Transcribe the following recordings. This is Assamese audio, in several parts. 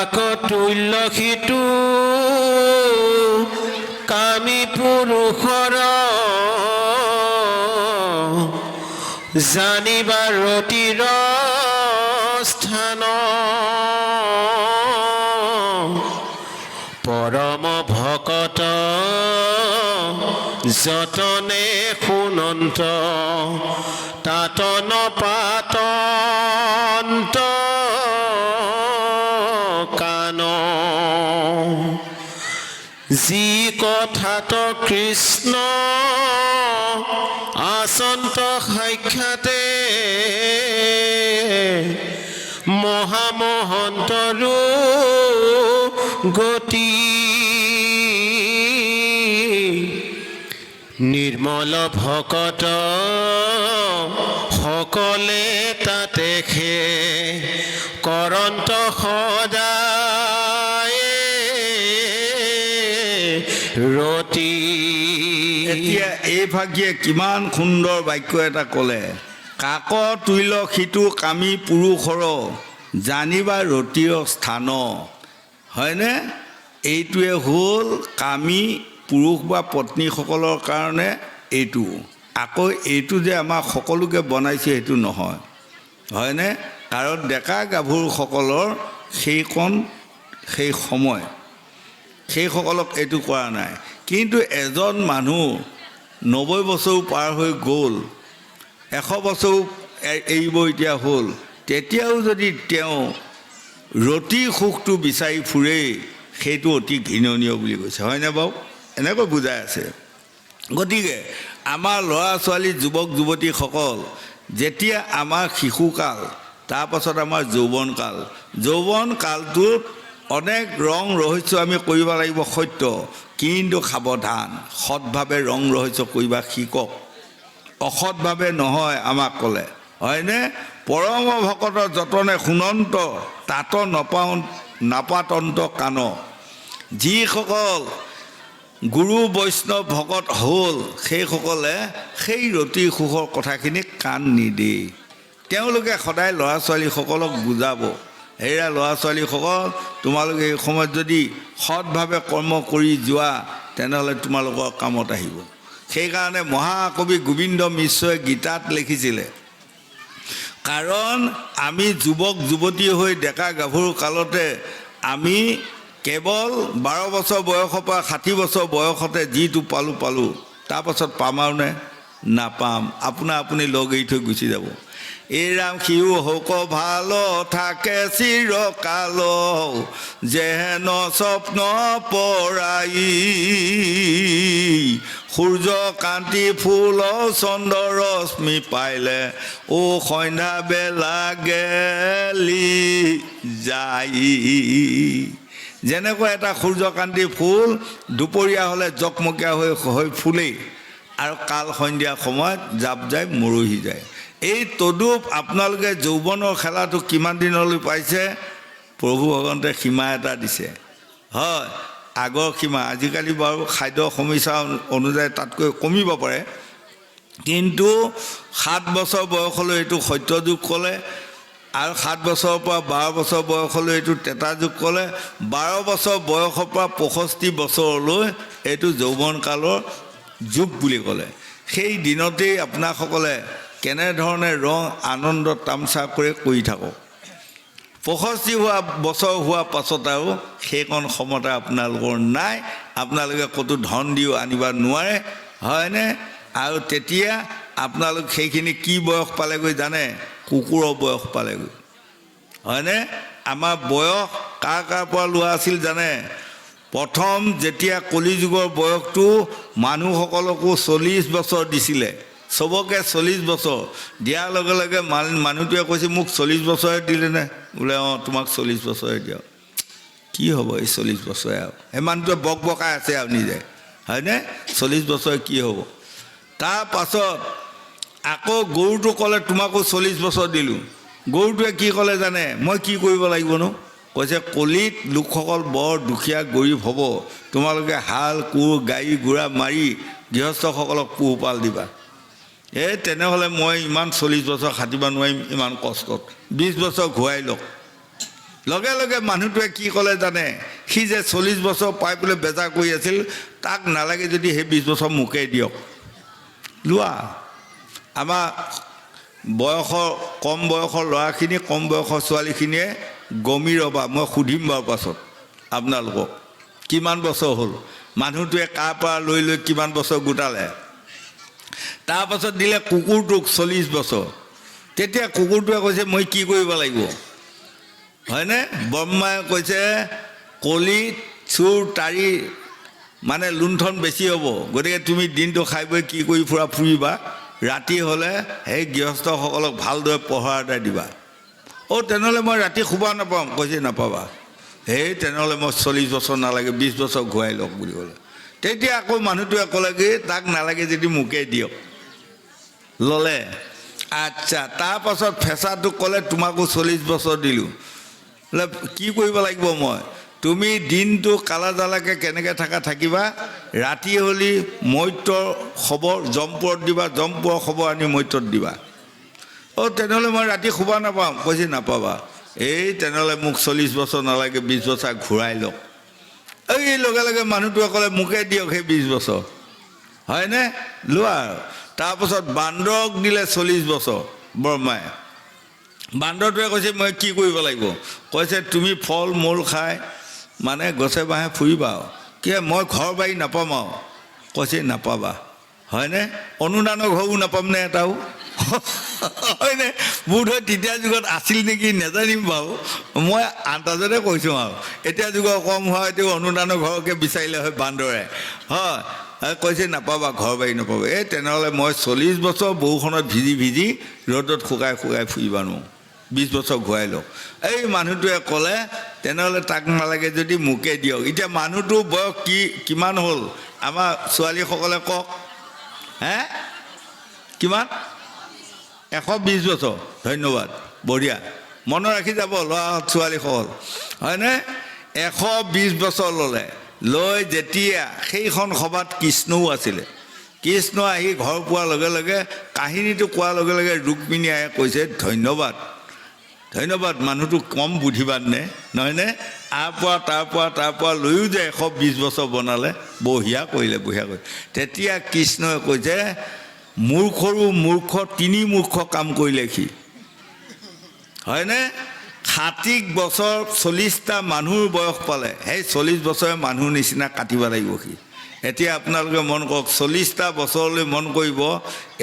কাকতুল্য সিটো কামী পুৰুষৰ জানিবা ৰতিৰ স্থান পৰম ভকত যতনে শুনন্ত তাতন পাতন্ত কান যি কথাত কৃষ্ণ আচন্ত সাক্ষাতে মহামহন্তৰো গতি নিৰ্মল ভকত সকলে তাতে খে কৰন্ত সদায় ৰতি। এতিয়া এই ভাগিয়ে কিমান সুন্দৰ বাক্য এটা ক'লে। কাকতুল্য সিটো কামী পুৰুষৰ জানিবা ৰতিৰ স্থান, হয়নে? এইটোৱে হ'ল কামী পুৰুষ বা পত্নীসকলৰ কাৰণে এইটো। আকৌ এইটো যে আমাক সকলোকে বনাইছে সেইটো নহয়, হয়নে? কাৰণ ডেকা গাভৰুসকলৰ সেই সময় সেইসকলক এইটো কৰা নাই। কিন্তু এজন মানুহ 90 বছৰ পাৰ হৈ গ'ল, 100 বছৰ এৰিব এতিয়া হ'ল, তেতিয়াও যদি তেওঁ ৰতি সুখটো বিচাৰি ফুৰে সেইটো অতি ঘৃণনীয় বুলি কৈছে, হয়নে বাৰু? এনেকৈ বুজাই আছে। গতিকে আমাৰ ল'ৰা ছোৱালী যুৱক যুৱতীসকল যেতিয়া আমাৰ শিশুকাল, তাৰপাছত আমাৰ যৌৱনকাল, যৌৱনকালটোত অনেক ৰং ৰহস্য আমি কৰিব লাগিব সত্য, কিন্তু সাৱধান, সৎভাৱে ৰং ৰহস্য কৰিবা শিকক, অসৎভাৱে নহয় আমাক ক'লে, হয়নে? পৰম ভকত যতনে শুনন্ত তাত নাপাতন্ত কাণ। যিসকল গুৰু বৈষ্ণৱ ভকত হ'ল সেইসকলে সেই ৰতি সুখৰ কথাখিনিক কাণ নিদিয়ে। তেওঁলোকে সদায় ল'ৰা ছোৱালীসকলক বুজাব, হেৰা ল'ৰা ছোৱালীসকল, তোমালোকে এই সময়ত যদি সৎভাৱে কৰ্ম কৰি যোৱা তেনেহ'লে তোমালোকৰ কামত আহিব। সেইকাৰণে মহাকবি গোবিন্দ মিশ্ৰই গীতাত লিখিছিলে, কাৰণ আমি যুৱক যুৱতী হৈ ডেকা গাভৰু কালতে আমি কেৱল 12 বছৰ বয়সৰ পৰা 60 বছৰ বয়সতে যিটো পালোঁ, তাৰপাছত পাম আৰু নে? নাপাম। আপুনি লগ এৰি থৈ গুচি যাব। এই ৰাম সিও হক ভাল থাকে চিৰকাল, যেন স্বপ্ন পৰাই সূৰ্য কান্তি ফুল চন্দ্ৰ ৰশ্মি পাইলে, অ সন্ধ্যা বেলা গেলি যাই। যেনেকৈ এটা সূৰ্যকান্তি ফুল দুপৰীয়া হ'লে জকমকীয়া হৈ ফুলেই আৰু কাল সন্ধিয়া সময়ত জাপ যায় মৰহি যায়। এই তদুপ আপোনালোকে যৌৱনৰ খেলাটো কিমান দিনলৈ পাইছে? প্ৰভু ভগৱন্তে সীমা এটা দিছে, হয়, আগৰ সীমা। আজিকালি বাৰু খাদ্য সমস্যা অনুযায়ী তাতকৈ কমিব পাৰে, কিন্তু 7 বছৰ বয়সলৈ এইটো সত্যযুগ ক'লে, আৰু 7 বছৰৰ পৰা 12 বছৰ বয়সলৈ এইটো তেতা যুগ ক'লে, 12 বছৰ বয়সৰ পৰা 65 বছৰলৈ এইটো যৌৱনকালৰ যুগ বুলি ক'লে। সেই দিনতেই আপোনাসকলে কেনেধৰণে ৰং আনন্দ তামচা কৰি থাকক। 65 বছৰ হোৱা পাছত আৰু সেইকণ ক্ষমতা আপোনালোকৰ নাই, আপোনালোকে ক'তো ধন দিও আনিব নোৱাৰে, হয়নে? আৰু তেতিয়া আপোনালোক সেইখিনি কি বয়স পালেগৈ জানে? কুকুৰৰ বয়স পালেগৈ, হয়নে? আমাৰ বয়স কাৰ পৰা লোৱা আছিল জানে? প্ৰথম যেতিয়া কলিযুগৰ বয়সটো মানুহসকলকো 40 বছৰ দিছিলে, চবকে 40 বছৰ দিয়াৰ লগে লগে মানুহটোৱে কৈছে মোক 40 বছৰে দিলেনে? বোলে অঁ তোমাক 40 বছৰে দিয়ক। কি হ'ব এই 40 বছৰে? আৰু সেই মানুহটোৱে বকাই আছে আৰু নিজে, হয়নে? 40 বছৰে কি হ'ব? তাৰপাছত আকৌ গৰুটো ক'লে তোমাকো 40 বছৰ দিলোঁ। গৰুটোৱে কি ক'লে জানে? মই কি কৰিব লাগিবনো? কৈছে কলিত লোকসকল বৰ দুখীয়া গৰীব হ'ব, তোমালোকে হাল কোৰ গাড়ী ঘোঁৰা মাৰি গৃহস্থসকলক পোহপাল দিবা। তেনেহ'লে মই ইমান 40 বছৰ খাটিব নোৱাৰিম, ইমান কষ্টত 20 বছৰ ঘূৰাই লওক। লগে লগে মানুহটোৱে কি ক'লে জানে সি যে 40 বছৰ পাই পেলাই বেজা কৰি আছিল তাক নালাগে যদি সেই 20 বছৰ মোকে দিয়ক লোৱা আমাৰ বয়সৰ কম বয়সৰ ল'ৰাখিনি কম বয়সৰ ছোৱালীখিনিয়ে গমি ৰবা মই সুধিম বাৰু পাছত আপোনালোকক কিমান বছৰ হ'ল মানুহটোৱে কাৰ পৰা লৈ লৈ কিমান বছৰ গোটালে তাৰপাছত দিলে কুকুৰটোক 40 বছৰ তেতিয়া কুকুৰটোৱে কৈছে মই কি কৰিব লাগিব হয়নে ব্ৰহ্মাই কৈছে কলি চুৰ তাৰি মানে লুণ্ঠন বেছি হ'ব গতিকে তুমি দিনটো খাই বৈ কি কৰি ফুৰিবা ৰাতি হ'লে সেই গৃহস্থসকলক ভালদৰে পহৰা এটা দিবা তেনেহ'লে মই ৰাতি শুব নাপাম কৈছে নাপাবা সেই তেনেহ'লে মই 40 বছৰ নালাগে 20 বছৰ ঘূৰাই লওক বুলি ক'লে তেতিয়া আকৌ মানুহটোৱে ক'লে কি তাক নালাগে যদি মোকে দিয়ক ল'লে আচ্ছা তাৰপাছত ফেঁচাটোক ক'লে তোমাকো 40 বছৰ দিলোঁ বোলে কি কৰিব লাগিব মই তুমি দিনটো কালা জালাকে কেনেকৈ থাকিবা ৰাতি হ'লি মৈত্ৰৰ খবৰ জমপুৰত দিবা জমপুৰৰ খবৰ আনি মৈত্ৰত দিবা তেনেহ'লে মই ৰাতি শুব নাপাম কৈছে নাপাবা তেনেহ'লে মোক 40 বছৰ নালাগে 20 বছৰ ঘূৰাই লওক লগে লগে মানুহটোৱে ক'লে মোকে দিয়ক সেই 20 বছৰ হয়নে লোৱা তাৰপাছত বান্দৰক দিলে 40 বছৰ ব্ৰহ্মাই বান্দৰটোৱে কৈছে মই কি কৰিব লাগিব কৈছে তুমি ফল মূল খাই মানে গছে বাঁহে ফুৰিবা কি মই ঘৰ বাৰী নাপাম আৰু কৈছে নাপাবা হয়নে অনুদানৰ ঘৰো নাপামনে এটাও হয়নে বোধ হয় তেতিয়া যুগত আছিল নেকি নাজানিম বাৰু মই আন্দাজতে কৈছোঁ আৰু এতিয়া যুগৰ কম হোৱা এতিয়া অনুদানৰ ঘৰকে বিচাৰিলে হয় বান্দৰে হয় কৈছে নাপাবা ঘৰ বাৰী নাপাবা তেনেহ'লে মই 40 বছৰ বৰষুণত ভিজি ৰ'দত শুকাই ফুৰিবা নোৱাৰোঁ 20 বছৰ ঘূৰাই লওক মানুহটোৱে ক'লে তেনেহ'লে তাক নালাগে যদি মোকে দিয়ক এতিয়া মানুহটোৰ বয়স কিমান হ'ল আমাৰ ছোৱালীসকলে কওক কিমান 120 বছৰ ধন্যবাদ বঢ়িয়া মনত ৰাখি যাব ল'ৰা ছোৱালীসকল হয়নে 120 বছৰ ল'লে লৈ যেতিয়া সেইখন সভাত কৃষ্ণও আছিলে কৃষ্ণ আহি ঘৰ পোৱাৰ লগে লগে কাহিনীটো কোৱাৰ লগে লগে ৰুক্মিণীয়ে কৈছে ধন্যবাদ মানুহটো কম বুদ্ধিবান নে নহয়নে তাৰ পৰা লৈও যে 120 বছৰ বনালে বঢ়িয়া কৰিলে তেতিয়া কৃষ্ণই কৈছে মূৰ্খ তিনি মূৰ্খ কাম কৰিলে সি হয়নে 60 বছৰ 40টা মানুহৰ বয়স পালে সেই 40 বছৰে মানুহ নিচিনা কাটিব লাগিব সি এতিয়া আপোনালোকে মন কৰক 40টা বছৰলৈ মন কৰিব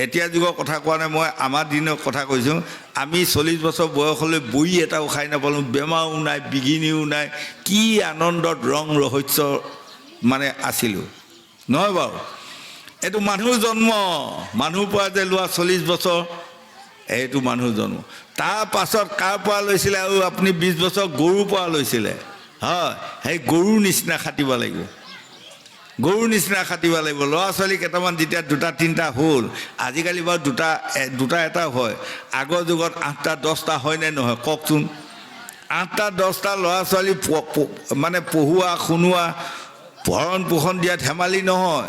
এতিয়া যুগৰ কথা কোৱা নাই মই আমাৰ দিনৰ কথা কৈছোঁ আমি 40 বছৰ বয়সলৈ বহি এটাও খাই নাপালোঁ বেমাৰো নাই বিঘিনিও নাই কি আনন্দত ৰং ৰহস্য মানে আছিলোঁ নহয় বাৰু এইটো মানুহ জন্ম মানুহ পৰা যে লোৱা 40 বছৰ এইটো মানুহ জন্ম তাৰ পাছত কাৰ পৰা লৈছিলে আৰু আপুনি 20 বছৰ গৰুৰ পৰা লৈছিলে হয় সেই গৰুৰ নিচিনা খাটিব লাগিব ল'ৰা ছোৱালী কেইটামান যেতিয়া 2টা 3টা হ'ল আজিকালি বাৰু 2টা এটা হয় আগৰ যুগত 8টা 10টা হয়নে নহয় কওকচোন 8টা 10টা ল'ৰা ছোৱালী মানে পঢ়োৱা শুনোৱা ভৰণ পোষণ দিয়া ধেমালি নহয়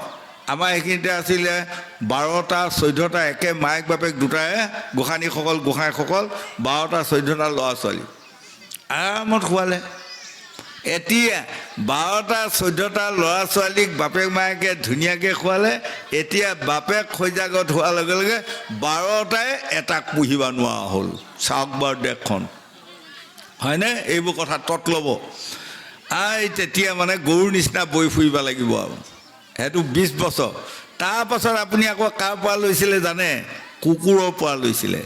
আমাৰ এইখিনিতে আছিলে 12টা 14টা একে মায়েক বাপেক দুটাৰে গোসাঁনীসকল 12টা 14টা ল'ৰা ছোৱালী আৰামত খোৱালে এতিয়া 12টা 14টা ল'ৰা ছোৱালীক বাপেক মায়েকে ধুনীয়াকৈ খোৱালে এতিয়া বাপেক খৈজাগত হোৱাৰ লগে লগে 12টাই এটাক পুহিব নোৱাৰা হ'ল চাওক বাৰু দেশখন হয়নে এইবোৰ কথা তত ল'ব তেতিয়া মানে গৰুৰ নিচিনা বৈ ফুৰিব লাগিব আৰু সেইটো 20 বছৰ তাৰপাছত আপুনি আকৌ কাৰ পৰা লৈছিলে জানে কুকুৰৰ পৰা লৈছিলে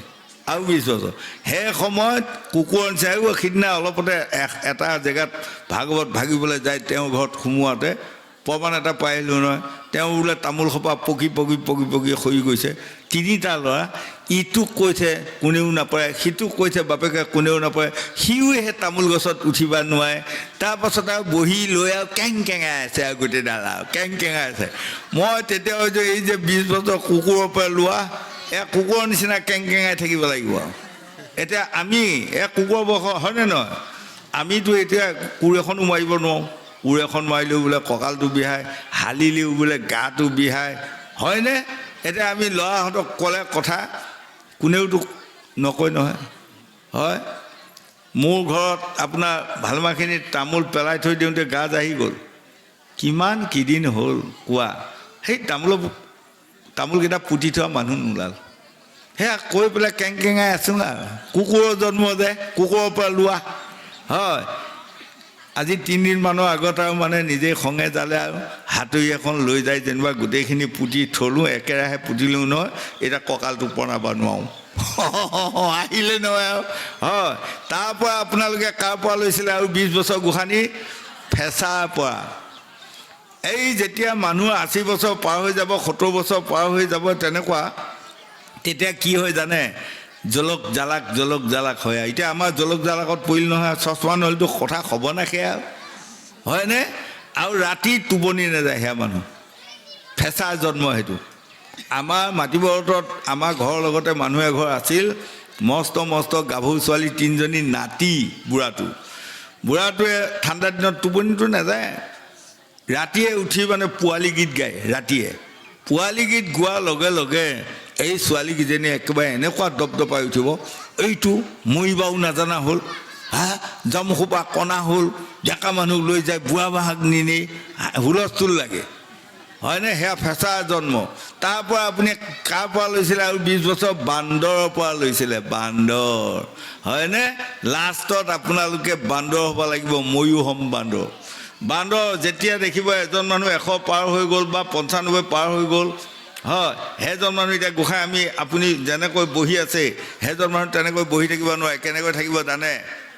আৰু 20 বছৰ সেই সময়ত কুকুৰৰ নিচিনা সিদিনা অলপতে এটা জেগাত ভাগৱত ভাগিবলৈ যায় তেওঁৰ ঘৰত সোমোৱাতে প্ৰমাণ এটা পাই আহিলোঁ নহয় তেওঁ বোলে তামোল সোপা পকি সৰি গৈছে 3টা ল'ৰা ইটোক কৈছে কোনেও নাপায় সিটোক কৈছে বাপেকে কোনেও নাপায় সিও সেই তামোল গছত উঠিব নোৱাৰে তাৰপাছত আৰু বহি লৈ আৰু কেংকেঙাই আছে আৰু গোটেইডাল আৰু কেংকেঙাই আছে মই তেতিয়া কৈছোঁ এই যে 20 বছৰ কুকুৰৰ পৰা লোৱা কুকুৰৰ নিচিনা কেংকেঙাই থাকিব লাগিব আৰু এতিয়া আমি কুকুৰ বয়স হয়নে নহয় আমিতো এতিয়া কোৰ এখনো মাৰিব নোৱাৰোঁ কোৰ এখন মাৰিলেও বোলে কঁকালটো বিহায় হালিলেও বোলে গাটো বিহায় হয়নে এতিয়া আমি ল'ৰাহঁতক ক'লে কথা কোনেওতো নকয় নহয় হয় মোৰ ঘৰত আপোনাৰ ভালমাখিনি তামোল পেলাই থৈ দিওঁতে গাজ আহি গ'ল কিমান কিদিন হ'ল কোৱা সেই তামোলকেইটা পুতি থোৱা মানুহ নোলাল সেয়া কৈ পেলাই কেংকেঙাই আছোঁ আৰু কুকুৰৰ জন্ম যে কুকুৰৰ পৰা লোৱা হয় আজি 3 দিনমানৰ আগত আৰু মানে নিজে খঙে জালে আৰু হাতুৰি এখন লৈ যায় যেনিবা গোটেইখিনি পুতি থলোঁ একেৰাহে পুতিলোঁ নহয় এতিয়া কঁকালটো পনাব নোৱাৰোঁ আহিলে নহয় আৰু হয় তাৰপৰা আপোনালোকে কাৰ পৰা লৈছিলে আৰু 20 বছৰ গোসানী ফেঁচাৰ পৰা এই যেতিয়া মানুহ 80 বছৰ পাৰ হৈ যাব 70 বছৰ পাৰ হৈ যাব তেনেকুৱা তেতিয়া কি হয় জানে জলক জালাক হয় এতিয়া আমাৰ জলক জালাকত পৰিল নহয় চশমা নহ'লেতো কথা হ'ব না সেয়া হয়নে আৰু ৰাতি টোপনি নাযায় সেয়া মানুহ ফেঁচাৰ জন্ম সেইটো আমাৰ মাটিবৰতত আমাৰ ঘৰৰ লগতে মানুহ এঘৰ আছিল মস্ত গাভৰু ছোৱালী 3 জনী নাতি বুঢ়াটোৱে ঠাণ্ডা দিনত টোপনিটো নাযায় ৰাতিয়ে উঠি মানে পোৱালি গীত গায় ৰাতিয়ে পোৱালি গীত গোৱাৰ লগে লগে এই ছোৱালীকেইজনী একেবাৰে এনেকুৱা দপদপাই উঠিব এইটো মৰিবাও নাজানা হ'ল জমসোপা কণা হ'ল ডেকা মানুহ লৈ যায় বুঢ়া বাহাক নিনি হুলস্থুল লাগে হয়নে সেয়া ফেঁচাৰ জন্ম তাৰ পৰা আপুনি কাৰ পৰা লৈছিলে আৰু 20 বছৰ বান্দৰৰ পৰা লৈছিলে বান্দৰ হয়নে লাষ্টত আপোনালোকে বান্দৰ হ'ব লাগিব ময়ো হ'ম বান্দৰ যেতিয়া দেখিব এজন মানুহ 100 পাৰ হৈ গ'ল বা 95 পাৰ হৈ গ'ল হয় সেইজন মানুহ এতিয়া গোসাঁই আপুনি যেনেকৈ বহি আছে সেইজন মানুহ তেনেকৈ বহি থাকিব নোৱাৰে কেনেকৈ থাকিব জানে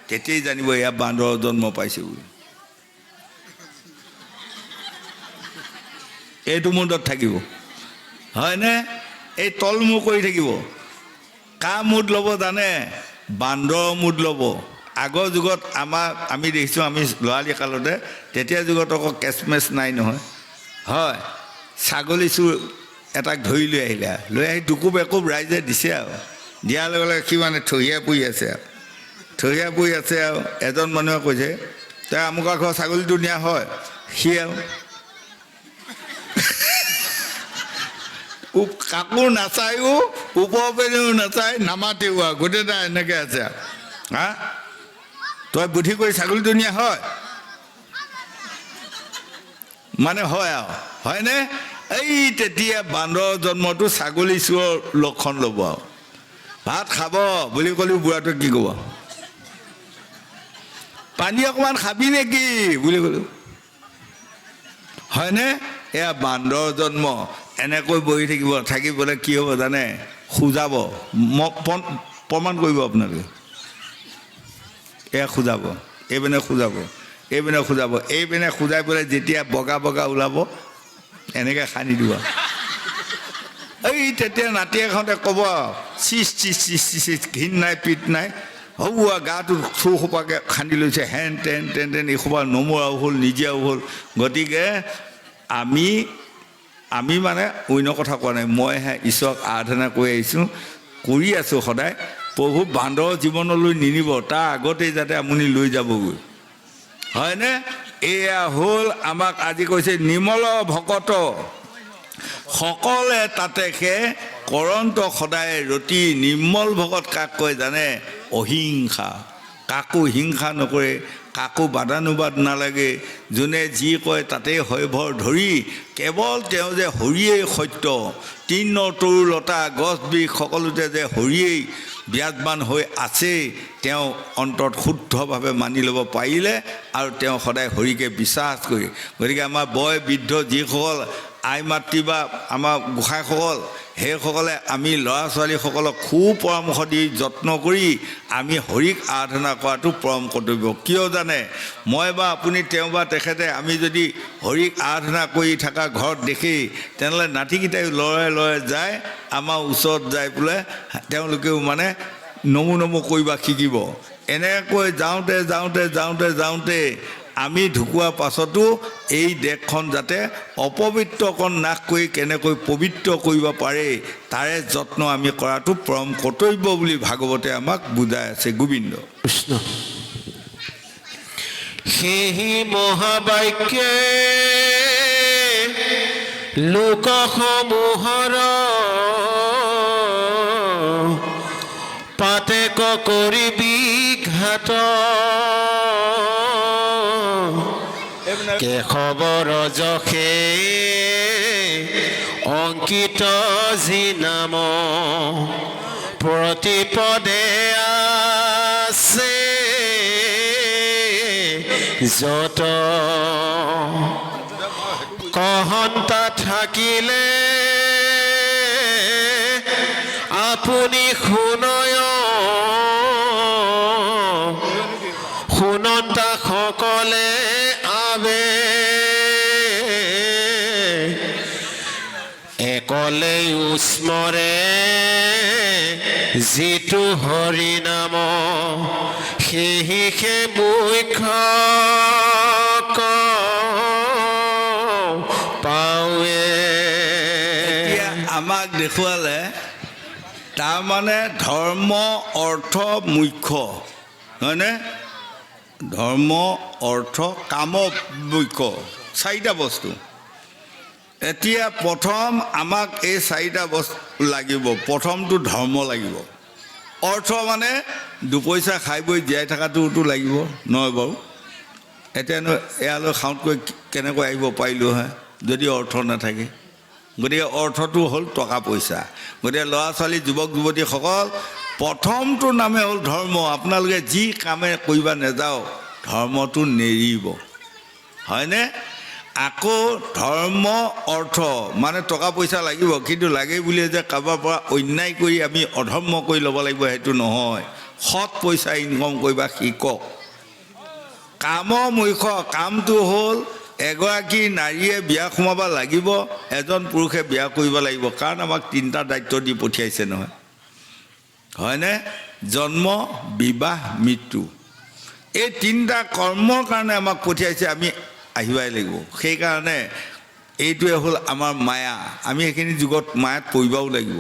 তেতিয়াই জানিব এয়া বান্দৰৰ জন্ম পাইছে বুলি এইটো মুণ্ডত থাকিব হয়নে এই তলমুখ কৰি থাকিব কাৰ মুড ল'ব জানে বান্দৰৰ মুড ল'ব আগৰ যুগত আমি দেখিছোঁ আমি ল'ৰালি কালতে তেতিয়া যুগত আকৌ কেচমেচ নাই নহয় হয় ছাগলী চুৰ এটাক ধৰি লৈ আহিলে লৈ আহি টুকুব একুব ৰাইজে দিছে আৰু দিয়াৰ লগে লগে সি মানে থহিয়া পৰি আছে আৰু এজন মানুহে কৈছে তই আমুকৰ ঘৰ ছাগলীটো নিয়া হয় সি আৰু কাকো নাচায়ো ওপৰ পেনেও নাচায় নামাতেও আৰু গোটেইটা এনেকৈ আছে আৰু তই বুদ্ধি কৰি ছাগলীটো নিয়া হয় মানে হয় আৰু হয়নে এই তেতিয়া বান্দৰৰ জন্মটো ছাগলী চোৰৰ লক্ষণ ল'ব আৰু ভাত খাব বুলি ক'লেও বুঢ়াটোৱে কি ক'ব পানী অকণমান খাবি নেকি বুলি ক'লেও হয়নে এয়া বান্দৰৰ জন্ম এনেকৈ বহি থাকিবলৈ কি হ'ব জানে খুজাব প্ৰমাণ কৰিব আপোনালোকে এয়া খুজাব এইপিনে খুজাই পেলাই যেতিয়া বগা ওলাব এনেকৈ সানি দিব এই তেতিয়া নাতি এখনতে ক'ব চিচ ঘিন নাই পিত নাই হ'ব গাটো চৌ সোপাকৈ খান্দি লৈছে হেন তেন এইসোপা নমৰাও হ'ল নিজিয়াও হ'ল গতিকে আমি মানে অন্য কথা কোৱা নাই মইহে ঈশ্বৰক আৰাধনা কৰি আছোঁ সদায় প্ৰভু বান্দৰৰ জীৱনলৈ নিনিব তাৰ আগতেই যাতে আপুনি লৈ যাবগৈ হয়নে এয়া হ'ল আমাক আজি কৈছে নিৰ্মল ভকত সকলে তাতে কৰন্ত সদায় ৰতি নিৰ্মল ভকত কাক কয় জানে অহিংসা কাকো হিংসা নকৰে কাকো বাদানুবাদ নালাগে যোনে যি কয় তাতে হয় ভৰ ধৰি কেৱল তেওঁ যে হৰিয়েই সত্য তৃণ তৰু লতা গছ বৃক্ষ সকলোতে যে হৰিয়েই বিৰাজমান হৈ আছে তেওঁ অন্তৰত শুদ্ধভাৱে মানি ল'ব পাৰিলে আৰু তেওঁ সদায় হৰিকে বিশ্বাস কৰি গতিকে আমাৰ বয় বৃদ্ধ যিসকল আই মাতৃ বা আমাৰ গোসাঁইসকল সেইসকলে আমি ল'ৰা ছোৱালীসকলক খুব পৰামৰ্শ দি যত্ন কৰি আমি হৰিক আৰাধনা কৰাটো পৰম কৰ্তব্য কিয় জানে মই বা আপুনি তেওঁ বা তেখেতে আমি যদি হৰিক আৰাধনা কৰি থকা ঘৰত দেখি তেনেহ'লে নাতিকেইটাই লৰাই যায় আমাৰ ওচৰত যাই পেলাই তেওঁলোকেও মানে নমু কৰিব শিকিব এনেকৈ যাওঁতে আমি ঢুকোৱাৰ পাছতো এই দেশখন যাতে অপবিত্ৰকণ নাশ কৰি কেনেকৈ পবিত্ৰ কৰিব পাৰে তাৰে যত্ন আমি কৰাটো পৰম কৰ্তব্য বুলি ভাগৱতে আমাক বুজাই আছে গোবিন্দ কৃষ্ণ সেই মহাবাক্যে লোকসমূহৰ পাতেক কৰি বিঘা ঘাট কেশৱৰ যশে অংকিত যি নাম প্ৰতিপদে আছে যত কহন্তা থাকিলে আপুনি শুনয় শুনন্তা সকলে আবে একলে উস্মৰে যিটো হৰি নাম সেহিহে মুখ্য পাৱে আমাক দেখুৱালে তাৰমানে ধৰ্ম অৰ্থ মুখ্য হয়নে ধৰ্ম অৰ্থ কাম মুখ্য চাৰিটা বস্তু এতিয়া প্ৰথম আমাক এই চাৰিটা বস্তু লাগিব প্ৰথমটো ধৰ্ম লাগিব অৰ্থ মানে দুপইচা খাই বৈ জীয়াই থকাটোতো লাগিব নহয় বাৰু এতিয়ানো এয়ালৈ খাওঁতকৈ কেনেকৈ আহিব পাৰিলোঁ হয় যদি অৰ্থ নাথাকে গতিকে অৰ্থটো হ'ল টকা পইচা গতিকে ল'ৰা ছোৱালী যুৱক যুৱতীসকল প্ৰথমটো নামে হ'ল ধৰ্ম আপোনালোকে যি কামে কৰিব নাযাওক ধৰ্মটো নেৰিব হয়নে আকৌ ধৰ্ম অৰ্থ মানে টকা পইচা লাগিব কিন্তু লাগে বুলিয়ে যে কাৰোবাৰ পৰা অন্যায় কৰি আমি অধৰ্ম কৰি ল'ব লাগিব সেইটো নহয় সৎ পইচা ইনকম কৰিবা শিকক কামৰ মুখ্য কামটো হ'ল এগৰাকী নাৰীয়ে বিয়া সোমাব লাগিব এজন পুৰুষে বিয়া কৰিব লাগিব কাৰণ আমাক তিনিটা দায়িত্ব দি পঠিয়াইছে নহয় হয়নে জন্ম বিবাহ মৃত্যু এই তিনিটা কৰ্মৰ কাৰণে আমাক পঠিয়াইছে আমি আহিবই লাগিব সেইকাৰণে এইটোৱে হ'ল আমাৰ মায়া আমি এইখিনি যুগত মায়াত পৰিবও লাগিব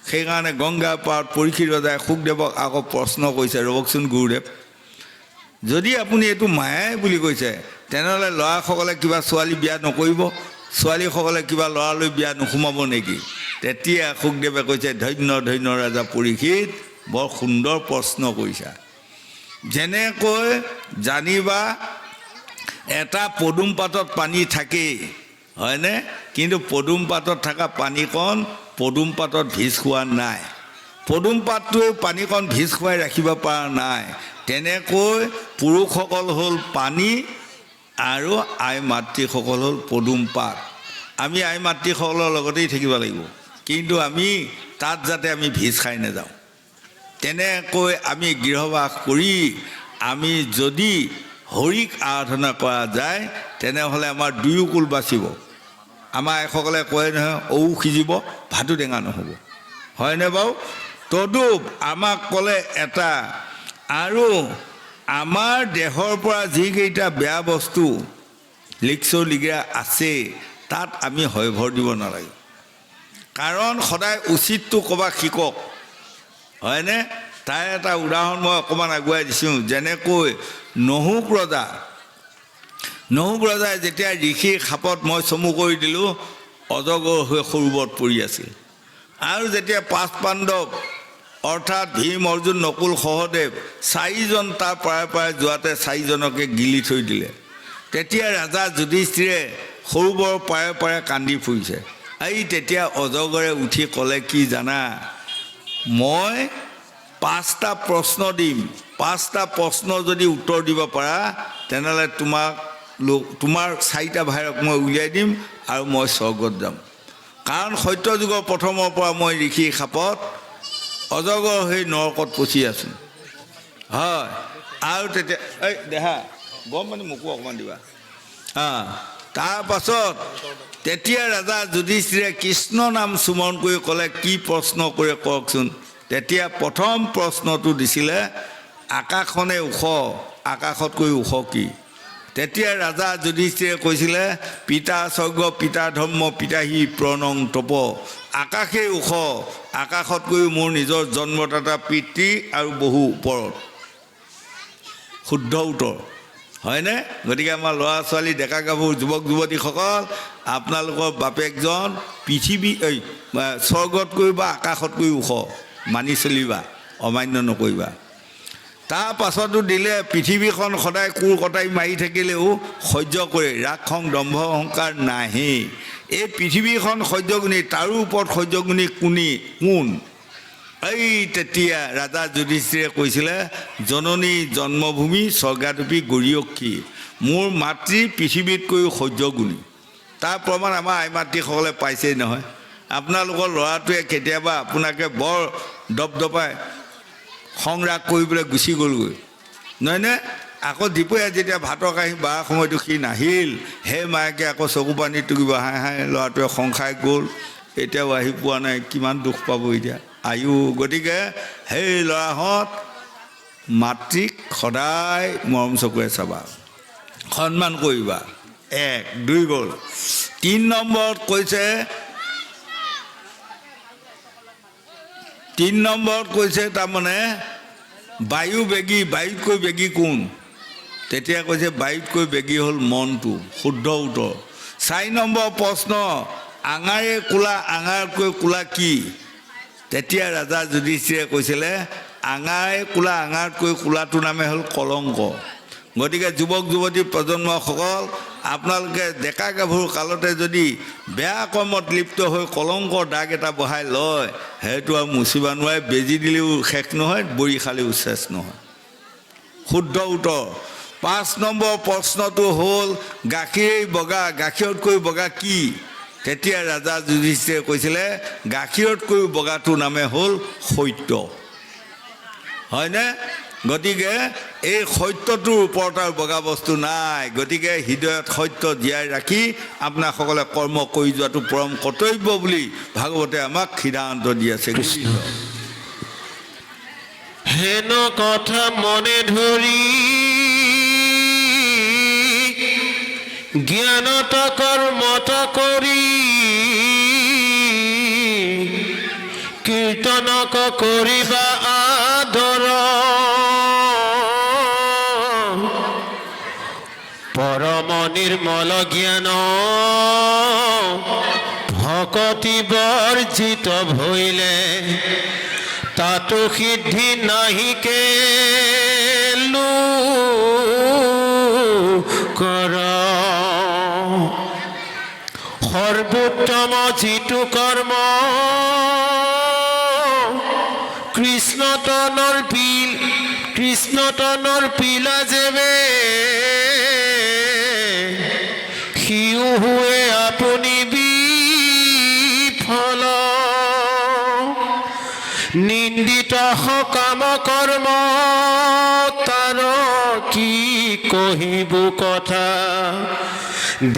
সেইকাৰণে গংগা পাৰত পৰীক্ষিত ৰজাই শুকদেৱক আকৌ প্ৰশ্ন কৰিছে ৰবকচোন গুৰুদেৱ যদি আপুনি এইটো মায়াই বুলি কৈছে তেনেহ'লে ল'ৰাসকলে কিবা ছোৱালী বিয়া নকৰিব ছোৱালীসকলে কিবা ল'ৰালৈ বিয়া নোসোমাব নেকি তেতিয়া শুকদেৱে কৈছে ধন্য ধন্য ৰাজা পৰীক্ষিত বৰ সুন্দৰ প্ৰশ্ন কৰিছা যেনেকৈ জানিবা এটা পদুম পাতত পানী থাকেই হয়নে কিন্তু পদুম পাতত থকা পানীকণ পদুম পাতত ভিজ খোৱা নাই পদুম পাতটোৱে পানীকণ ভিজ খুৱাই ৰাখিব পৰা নাই তেনেকৈ পুৰুষসকল হ'ল পানী আৰু আই মাতৃসকল হ'ল পদুম পাত আমি আই মাতৃসকলৰ লগতেই থাকিব লাগিব কিন্তু আমি তাত যাতে আমি ভিজ খাই নাযাওঁ তেনেকৈ আমি গৃহবাস কৰি আমি যদি হৰিক আৰাধনা কৰা যায় তেনেহ'লে আমাৰ দুয়োকুল বাচিব আমাৰ এসকলে কয় নহয় ঔ সিজিব ভাতো টেঙা নহ'ব হয়নে বাৰু তদুপ আমাক ক'লে এটা আৰু আমাৰ দেহৰ পৰা যিকেইটা বেয়া বস্তু লিগৰা আছে তাত আমি হয়ভৰ দিব নালাগে কাৰণ সদায় উচিতটো ক'বা শিকক হয়নে তাই এটা উদাহৰণ মই অকণমান আগুৱাই দিছোঁ যেনেকৈ নহুক ৰজাই যেতিয়া ঋষিৰ খাপত মই চমু কৰি দিলোঁ অজগৰ হৈ সৰোবৰত পৰি আছিল আৰু যেতিয়া পাঁচ পাণ্ডৱ অৰ্থাৎ ভীম অৰ্জুন নকুল সহদেৱ চাৰিজন তাৰ পাৰে যোৱাতে চাৰিজনকে গিলি থৈ দিলে তেতিয়া ৰাজা যুধিষ্ঠিৰে সৰোবৰৰ পাৰে কান্দি ফুৰিছে এই তেতিয়া অজগৰে উঠি ক'লে কি জানা মই 5টা প্ৰশ্ন দিম 5টা প্ৰশ্ন যদি উত্তৰ দিব পাৰা তেনেহ'লে তোমাৰ 4টা ভাইৰক মই উলিয়াই দিম আৰু মই স্বৰ্গত যাম কাৰণ সত্য যুগৰ প্ৰথমৰ পৰা মই ঋষিৰ খাপত অজগৰ হৈ নৰকত পচি আছোঁ হয় আৰু তেতিয়া এই দেহা গম মানে মোকো অকণমান দিবা তাৰ পাছত তেতিয়া ৰাজা যুধিষ্ঠিৰে কৃষ্ণ নাম সুমৰণ কৰি ক'লে কি প্ৰশ্ন কৰে কওকচোন তেতিয়া প্ৰথম প্ৰশ্নটো দিছিলে আকাশনে ওখ আকাশতকৈ ওখ কি তেতিয়া ৰাজা যুধিষ্ঠিৰে কৈছিলে পিতা স্বৰ্গ পিতা ধৰ্ম পিতাহি প্ৰণং তপ আকাশেই ওখ আকাশতকৈ মোৰ নিজৰ জন্মদাতা পিতৃ আৰু বহু ওপৰত শুদ্ধ উত্তৰ হয়নে গতিকে আমাৰ ল'ৰা ছোৱালী ডেকা গাভৰু যুৱক যুৱতীসকল আপোনালোকৰ বাপেকজন পৃথিৱী স্বৰ্গতকৈ বা আকাশতকৈ ওখ মানি চলিবা অমান্য নকৰিবা তাৰ পাছতো দিলে পৃথিৱীখন সদায় কোৰ কটাই মাৰি থাকিলেও সহ্য কৰে ৰাগ খং দম্ভ অহংকাৰ নাহে এই পৃথিৱীখন সহ্য গুণী তাৰো ওপৰত সহ্য গুণী কোন এই তেতিয়া ৰাজা যুধিষ্ঠিৰে কৈছিলে জননী জন্মভূমি স্বৰ্গাদপি গৰিয়সী মোৰ মাতৃ পৃথিৱীতকৈও সহ্য গুণী তাৰ প্ৰমাণ আমাৰ আই মাতৃসকলে পাইছেই নহয় আপোনালোকৰ ল'ৰাটোৱে কেতিয়াবা আপোনাকে বৰ দপদপাই সংৰাগ কৰিবলৈ গুচি গ'লগৈ নহয়নে আকৌ দুপৰীয়া যেতিয়া ভাতৰ কাঁহী বাৰ সময়তো সি নাহিল সেই মায়েকে আকৌ চকু পানী টুকিব হাই হাই ল'ৰাটোৱে সংসাই গ'ল এতিয়াও আহি পোৱা নাই কিমান দুখ পাব এতিয়া আয়ু গতিকে সেই ল'ৰাহঁত মাতৃক সদায় মৰম চকুৰে চাবা সন্মান কৰিবা 1 2 গ'ল 3 নম্বৰত কৈছে 3 নম্বৰত কৈছে তাৰমানে বায়ু বেগী বায়ুতকৈ বেগী কোন তেতিয়া কৈছে বায়ুতকৈ বেগী হ'ল মনটো শুদ্ধ উত্তৰ 4 নম্বৰ প্ৰশ্ন আঙাৰে কোলা আঙাৰতকৈ কোলা কি তেতিয়া ৰাজা যুধিষ্ঠিৰে কৈছিলে আঙাৰে কোলা আঙাৰতকৈ কোলাটোৰ নামে হ'ল কলংক গতিকে যুৱক যুৱতী প্ৰজন্মসকল আপোনালোকে ডেকা গাভৰু কালতে যদি বেয়া কৰ্মত লিপ্ত হৈ কলংকৰ দাগ এটা বহাই লয় সেইটো আৰু মুচিব নোৱাৰে বেজি দিলেও শেষ নহয় বৰি খালেও চেচ নহয় শুদ্ধ উত্তৰ 5 নম্বৰ প্ৰশ্নটো হ'ল গাখীৰেই বগা গাখীৰতকৈ বগা কি তেতিয়া ৰাজা যুধিষ্ঠিৰে কৈছিলে গাখীৰতকৈ বগাটোৰ নামে হ'ল সত্য হয়নে গতিকে এই সত্যটোৰ ওপৰত আৰু বগা বস্তু নাই গতিকে হৃদয়ত সত্য জীয়াই ৰাখি আপোনাসকলে কৰ্ম কৰি যোৱাটো পৰম কৰ্তব্য বুলি ভাগৱতে আমাক সিদ্ধান্ত দি আছে হেন কথা মনে ধৰি জ্ঞানত কৰ্মত কৰি কীৰ্তনক কৰিবা আদৰ পৰম নিৰ্মল জ্ঞান ভকতি বৰ্জিত ভৈলে তাতো সিদ্ধি নাহিকে কৰ সৰ্বোত্তম যিটো কৰ্ম কৃষ্ণতনৰ পিলা যেবে সিও হুৱে আপুনি বিফল নিন্দিত সকাম কৰ্ম তাৰ কি কহিব কথা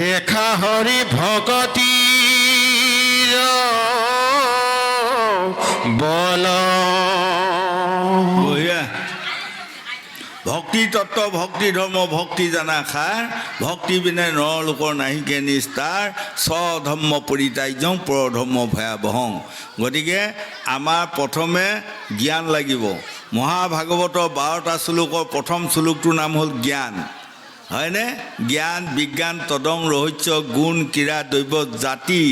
দেখা হৰি ভগতিৰ বল ভক্তি তত্ত্ব ভক্তি ধৰ্ম ভক্তি জানা খাৰ ভক্তি বিনে নৰলোকৰ নাহিকে নিস্তাৰ স্বধৰ্ম পৰিত্যাজ্যং পৰধৰ্ম ভয়াবহং গতিকে আমাৰ প্ৰথমে জ্ঞান লাগিব মহাভাগৱতৰ 12টা শ্লোকৰ প্ৰথম শ্লোকটোৰ নাম হ'ল জ্ঞান হয়নে জ্ঞান বিজ্ঞান তদং ৰহস্য গুণ ক্ৰীড়া দৈৱ জাতি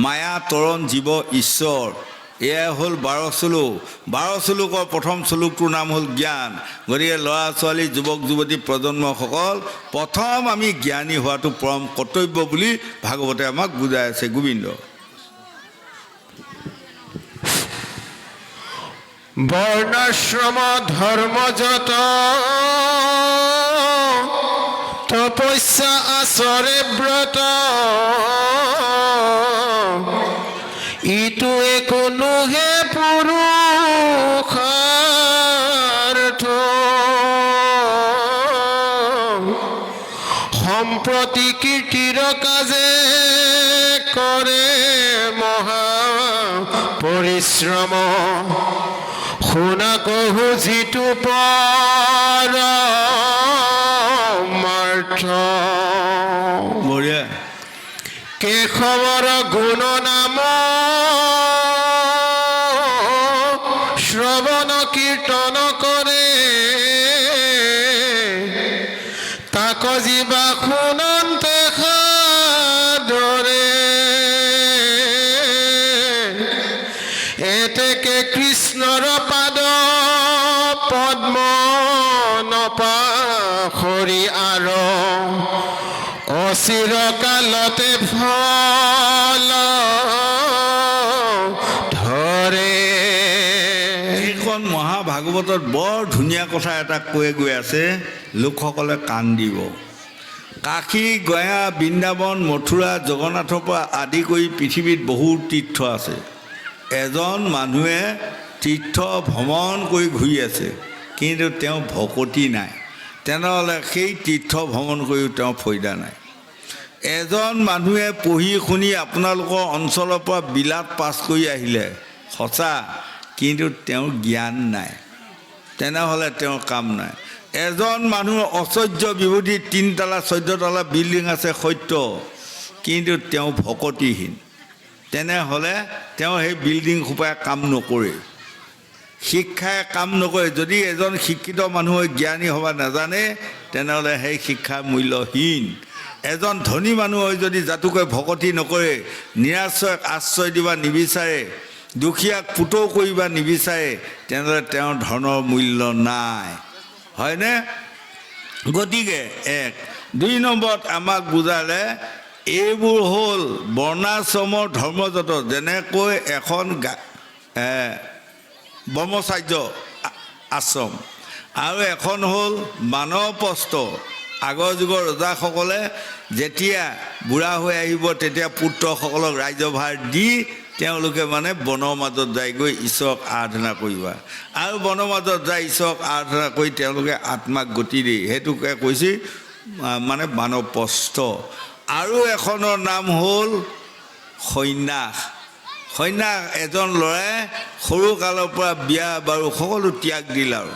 মায়া তৰণ জীৱ ঈশ্বৰ এয়া হ'ল 12 শ্লোকৰ প্ৰথম শ্লোকটোৰ নাম হ'ল জ্ঞান গতিকে ল'ৰা ছোৱালী যুৱক যুৱতী প্ৰজন্মসকল প্ৰথম আমি জ্ঞানী হোৱাটো পৰম কৰ্তব্য বুলি ভাগৱতে আমাক বুজাই আছে গোবিন্দ বৰ্ণাশ্ৰম ধৰ্মযত তপস্যা আচৰে ব্ৰত ইটোৱে কোনোহে পুৰুষাৰ্থ সম্প্ৰতি কীৰ্তিৰ কাজে কৰে মহা পৰিশ্ৰম শুনা কহু যিটো পৰমাৰ্থ বঢ়িয়া কেশৱৰ গুণ নাম শ্ৰৱণ কীৰ্তন কৰে তাক জীৱা শুনন্তে সাদৰে এতেকে কৃষ্ণৰ পাদ পদ্ম পাখৰি আৰু অচিৰকালতে ফল ধৰে। এইখন মহাভাগৱতত বৰ ধুনীয়া কথা এটা কৈ গৈ আছে, লোকসকলে কাণ দিব। কাশী, গয়া, বৃন্দাবন, মথুৰা, জগন্নাথৰ পৰা আদি কৰি পৃথিৱীত বহু তীৰ্থ আছে। এজন মানুহে তীৰ্থ ভ্ৰমণ কৰি ঘূৰি আছে, কিন্তু তেওঁ ভকতি নাই, তেনেহ'লে সেই তীৰ্থ ভ্ৰমণ কৰিও তেওঁ ফয়দা নাই। এজন মানুহে পঢ়ি শুনি আপোনালোকৰ অঞ্চলৰ পৰা বিলাত পাছ কৰি আহিলে সঁচা, কিন্তু তেওঁৰ জ্ঞান নাই, তেনেহ'লে তেওঁৰ কাম নাই। এজন মানুহৰ অচৰ্য বিভূতি 3 তালা 14 তালা বিল্ডিং আছে সত্য, কিন্তু তেওঁ ভকতিহীন, তেনেহ'লে তেওঁ সেই বিল্ডিং সোপাই কাম নকৰে, শিক্ষাই কাম নকৰে। যদি এজন শিক্ষিত মানুহে জ্ঞানী হ'ব নাজানে, তেনেহ'লে সেই শিক্ষা মূল্যহীন। এজন ধনী মানুহে যদি জাতুকৈ ভকতি নকৰে, নিৰাশ্ৰয়ক আশ্ৰয় দিব নিবিচাৰে, দুখীয়াক পুতৌ কৰিব নিবিচাৰে, তেনেহ'লে তেওঁৰ ধনৰ মূল্য নাই, হয়নে? গতিকে 1 2 নম্বৰত আমাক বুজালে এইবোৰ হ'ল বৰ্ণাশ্ৰমৰ ধৰ্মজাত, যেনেকৈ এখন ব্ৰহ্মচাৰ্য আশ্ৰম আৰু এখন হ'ল বানপ্ৰস্থ। আগৰ যুগৰ ৰজাসকলে যেতিয়া বুঢ়া হৈ আহিব, তেতিয়া পুত্ৰসকলক ৰাজ্যভাৰ দি তেওঁলোকে মানে বনৰ মাজত যায়গৈ ঈশ্বৰক আৰাধনা কৰিবা, আৰু বনৰ মাজত যাই ঈশ্বৰক আৰাধনা কৰি তেওঁলোকে আত্মাক গতি দিয়ে, সেইটোকে কৈছে মানে বানপ্ৰস্থ। আৰু এখনৰ নাম হ'ল সন্ন্যাস। সন্ন্যাস এজন ল'ৰাই সৰু কালৰ পৰা বিয়া বাৰু সকলো ত্যাগ দিল, আৰু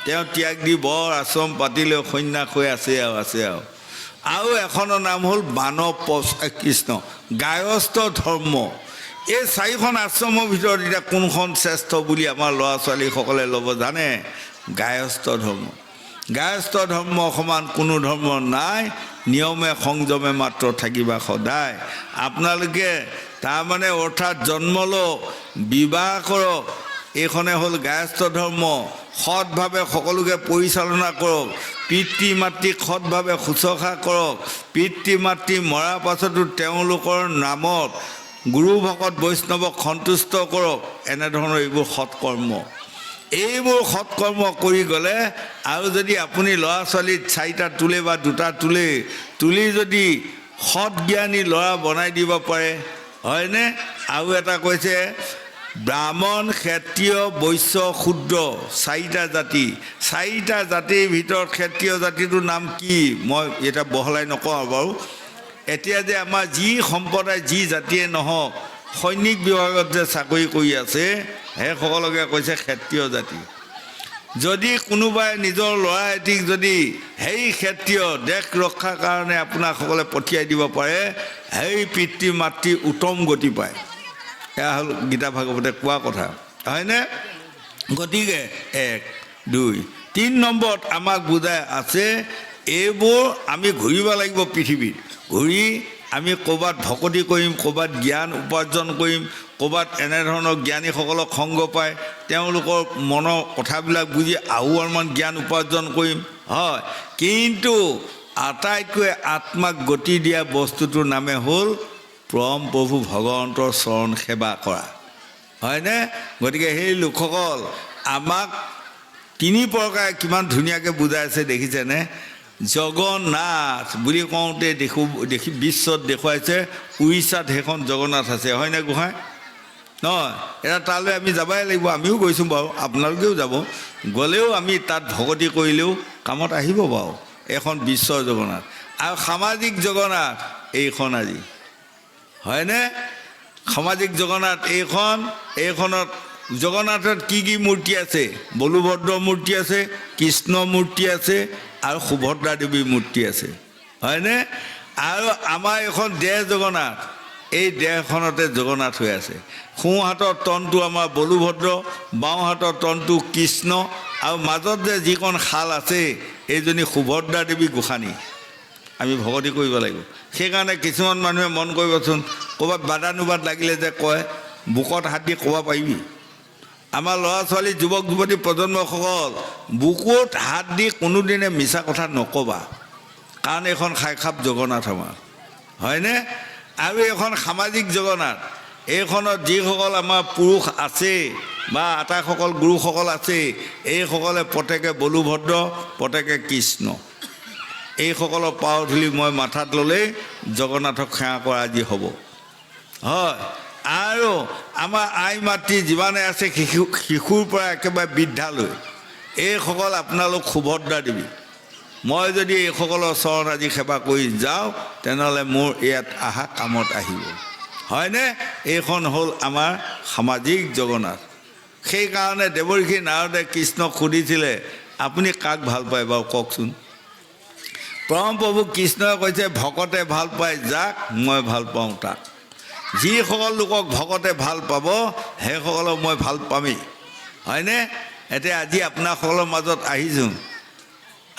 তেওঁ ত্যাগ দি বৰ আশ্ৰম পাতিলেও সন্ন্যাস হৈ আছে আৰু। আৰু এখনৰ নাম হ'ল কৃষ্ণ গায়স্থ ধৰ্ম। এই 4খন আশ্ৰমৰ ভিতৰত এতিয়া কোনখন শ্ৰেষ্ঠ বুলি আমাৰ ল'ৰা ছোৱালীসকলে ল'ব জানে? গায়স্থ ধৰ্ম। গায়স্থ ধৰ্ম সমান কোনো ধৰ্ম নাই। নিয়মে সংযমে মাত্ৰ থাকিবা সদায়। আপোনালোকে তাৰমানে অৰ্থাৎ জন্ম লওক, বিবাহ কৰক, এইখনে হ'ল গায়স্থ ধৰ্ম। সৎভাৱে সকলোকে পৰিচালনা কৰক, পিতৃ মাতৃক সৎভাৱে শুশ্ৰূষা কৰক, পিতৃ মাতৃ মৰাৰ পাছতো তেওঁলোকৰ নামত গুৰু ভকত বৈষ্ণৱক সন্তুষ্ট কৰক। এনেধৰণৰ এইবোৰ সৎকৰ্ম। এইবোৰ সৎকৰ্ম কৰি গ'লে, আৰু যদি আপুনি ল'ৰা ছোৱালীত 4টা তোলে বা 2টা তুলি যদি সৎজ্ঞানী ল'ৰা বনাই দিব পাৰে, হয়নে? আৰু এটা কৈছে ব্ৰাহ্মণ, ক্ষত্ৰিয়, বৈশ্য, শূদ্ৰ, 4টা জাতি। 4টা জাতিৰ ভিতৰত ক্ষত্ৰিয় জাতিটোৰ নাম কি মই এতিয়া বহলাই নকওঁ বাৰু। এতিয়া যে আমাৰ যি সম্প্ৰদায় যি জাতিয়ে নহওক, সৈনিক বিভাগত যে চাকৰি কৰি আছে, সেইসকলকে কৈছে ক্ষত্ৰিয় জাতি। যদি কোনোবাই নিজৰ ল'ৰা এটিক যদি সেই ক্ষত্ৰিয় দেশ ৰক্ষাৰ কাৰণে আপোনাসকলে পঠিয়াই দিব পাৰে, সেই পিতৃ মাতৃ উত্তম গতি পায়। এয়া হ'ল গীতা ভাগৱতে কোৱা কথা, হয়নে? গতিকে 1 2 3 নম্বৰত আমাক বুজাই আছে এইবোৰ আমি ঘূৰিব লাগিব পৃথিৱীত। ঘূৰি আমি ক'ৰবাত ভকতি কৰিম, ক'ৰবাত জ্ঞান উপাৰ্জন কৰিম, ক'ৰবাত এনেধৰণৰ জ্ঞানীসকলক সংগ পাই তেওঁলোকৰ মনৰ কথাবিলাক বুজি আৰু অলপমান জ্ঞান উপাৰ্জন কৰিম, হয়। কিন্তু আটাইতকৈ আত্মাক গতি দিয়া বস্তুটোৰ নামে হ'ল পৰম প্ৰভু ভগৱন্তৰ চৰণ সেৱা কৰা, হয়নে? গতিকে সেই লোকসকল আমাক 3 প্ৰকাৰে কিমান ধুনীয়াকৈ বুজাইছে দেখিছেনে? জগন্নাথ বুলি কওঁতে দেখি বিশ্বত দেখুৱাইছে উৰিষ্যাত সেইখন জগন্নাথ আছে, হয়নে গোহাঁই? নহয়, এতিয়া তালৈ আমি যাবই লাগিব। আমিও গৈছোঁ বাৰু, আপোনালোকেও যাব। গ'লেও আমি তাত ভকতি কৰিলেও কামত আহিব বাৰু। এইখন বিশ্বৰ জগন্নাথ। আৰু সামাজিক জগন্নাথ এইখন আজি, হয়নে? সামাজিক জগন্নাথ এইখনত জগন্নাথত কি কি মূৰ্তি আছে? বলুভদ্ৰ মূৰ্তি আছে, কৃষ্ণ মূৰ্তি আছে, আৰু সুভদ্ৰা দেৱীৰ মূৰ্তি আছে, হয়নে? আৰু আমাৰ এখন দেহ জগন্নাথ, এই দেহখনতে জগন্নাথ হৈ আছে। সোঁ হাতৰ তনটো আমাৰ বলুভদ্ৰ, বাওঁ হাতৰ তনটো কৃষ্ণ, আৰু মাজত যে যিখন শাল আছে এইজনী সুভদ্ৰা দেৱী গোসানী। আমি ভকতি কৰিব লাগিব। সেইকাৰণে কিছুমান মানুহে মন কৰিবচোন, ক'ৰবাত বাদানুবাদ লাগিলে যে কয় বুকত হাত দি ক'ব পাৰিবি, আমাৰ ল'ৰা ছোৱালী যুৱক যুৱতী প্ৰজন্মসকল বুকুত হাত দি কোনোদিনে মিছা কথা নক'বা কাৰণ এইখন খাইখাপ জগন্নাথ আমাৰ হয়নে আৰু এইখন সামাজিক জগন্নাথ এইখনত যিসকল আমাৰ পুৰুষ আছে বা আটাইসকল গুৰুসকল আছে এইসকলে প্ৰত্যেকে বলুভদ্ৰ প্ৰত্যেকে কৃষ্ণ এইসকলৰ পাও ধূলি মই মাথাত ল'লেই জগন্নাথক সেৱা কৰা আজি হ'ব হয় আৰু আমাৰ আই মাতৃ যিমানে আছে শিশুৰ পৰা একেবাৰে বৃদ্ধালৈ এইসকল আপোনালোক সুভদ্ৰা দেৱী মই যদি এইসকলৰ চৰণ আজি সেৱা কৰি যাওঁ তেনেহ'লে মোৰ ইয়াত আহা কামত আহিব হয়নে এইখন হ'ল আমাৰ সামাজিক জগন্নাথ সেইকাৰণে দেৱৰ্ষি নাৰদে কৃষ্ণক সুধিছিলে আপুনি কাক ভাল পায় বাৰু কওকচোন পৰম প্ৰভু কৃষ্ণই কৈছে ভকতে ভাল পায় যাক মই ভাল পাওঁ তাক যিসকল লোকক ভকতে ভাল পাব সেইসকলক মই ভাল পামেই হয়নে এতিয়া আজি আপোনাসকলৰ মাজত আহিছোঁ